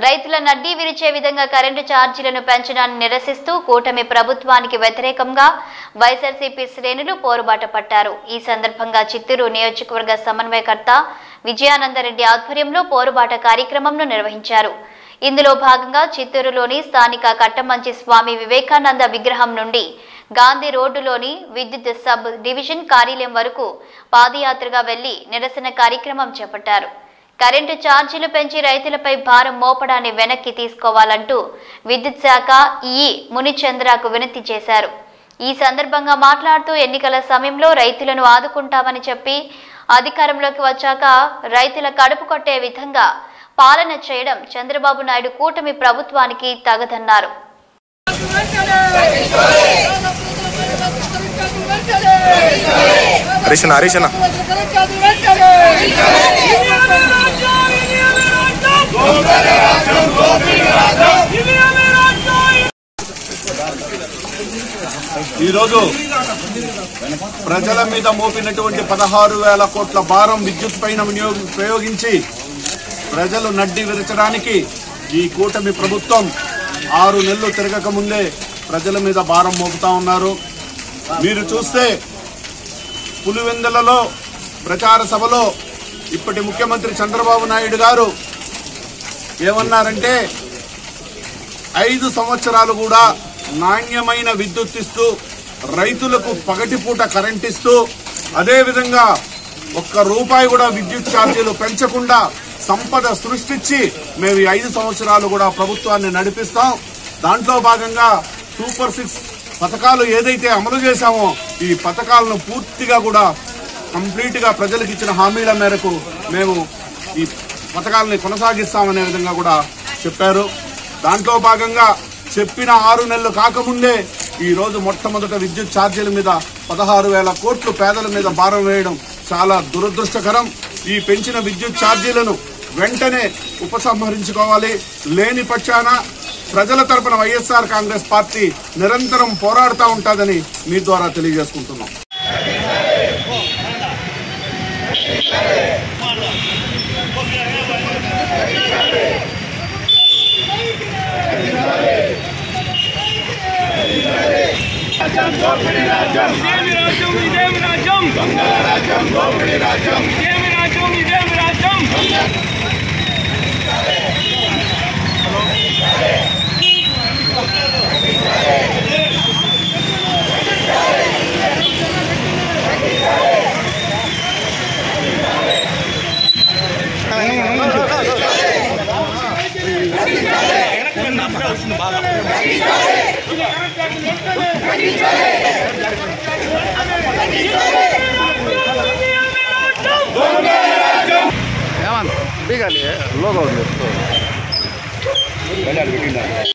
రైతుల నడ్డీ విరిచే విధంగా కరెంటు ఛార్జీలను పెంచడాన్ని నిరసిస్తూ కూటమి ప్రభుత్వానికి వ్యతిరేకంగా వైఎస్ఆర్సీపీ శ్రేణులు పోరుబాట పట్టారు. ఈ సందర్భంగా చిత్తూరు నియోజకవర్గ సమన్వయకర్త విజయానందరెడ్డి ఆధ్వర్యంలో పోరుబాట కార్యక్రమంను నిర్వహించారు. ఇందులో భాగంగా చిత్తూరులోని స్థానిక కట్టమంచి స్వామి వివేకానంద విగ్రహం నుండి గాంధీ రోడ్డులోని విద్యుత్ సబ్ డివిజన్ కార్యాలయం వరకు పాదయాత్రగా వెళ్లి నిరసన కార్యక్రమం చేపట్టారు. కరెంటు ఛార్జీలు పెంచి రైతులపై భారం మోపడాన్ని వెనక్కి తీసుకోవాలంటూ విద్యుత్ శాఖ ఈఈ మునిచంద్రకు వినతి చేశారు. ఈ సందర్భంగా మాట్లాడుతూ ఎన్నికల సమయంలో రైతులను ఆదుకుంటామని చెప్పి అధికారంలోకి వచ్చాక రైతుల కడుపు కొట్టే విధంగా పాలన చేయడం చంద్రబాబు నాయుడు కూటమి ప్రభుత్వానికి తగదన్నారు. ఈరోజు ప్రజల మీద మోపినటువంటి 16,000 కోట్ల భారం విద్యుత్ పైన ప్రయోగించి ప్రజలు నడ్డి విరచడానికి ఈ కూటమి ప్రభుత్వం 6 నెలలు తిరగక ముందే ప్రజల మీద భారం మోపుతా ఉన్నారు. మీరు చూస్తే పులివెందులలో ప్రచార సభలో ఇప్పటి ముఖ్యమంత్రి చంద్రబాబు నాయుడు గారు ఏమన్నారంటే 5 సంవత్సరాలు కూడా నాణ్యమైన విద్యుత్ ఇస్తూ రైతులకు పగటిపూట కరెంట్ ఇస్తూ అదేవిధంగా ₹1 కూడా విద్యుత్ ఛార్జీలు పెంచకుండా సంపద సృష్టించి మేము 5 సంవత్సరాలు కూడా ప్రభుత్వాన్ని నడిపిస్తాం. దాంట్లో భాగంగా సూపర్ 6 పథకాలు ఏదైతే అమలు చేశామో ఈ పథకాలను పూర్తిగా కూడా కంప్లీట్ గా ప్రజలకు ఇచ్చిన హామీల మేరకు మేము ఈ పథకాలని కొనసాగిస్తామనే విధంగా కూడా చెప్పారు. దాంట్లో భాగంగా చెప్పిన 6 నెలలు కాకముందే ఈ రోజు మొట్టమొదట విద్యుత్ ఛార్జీల మీద 16,000 కోట్లు పేదల మీద భారం వేయడం చాలా దురదృష్టకరం. ఈ పెంచిన విద్యుత్ ఛార్జీలను వెంటనే ఉపసంహరించుకోవాలి. లేని పక్షాన ప్రజల తరపున వైఎస్ఆర్ కాంగ్రెస్ పార్టీ నిరంతరం పోరాడుతూ ఉంటుందని మీ ద్వారా తెలియజేసుకుంటున్నాం. लोगो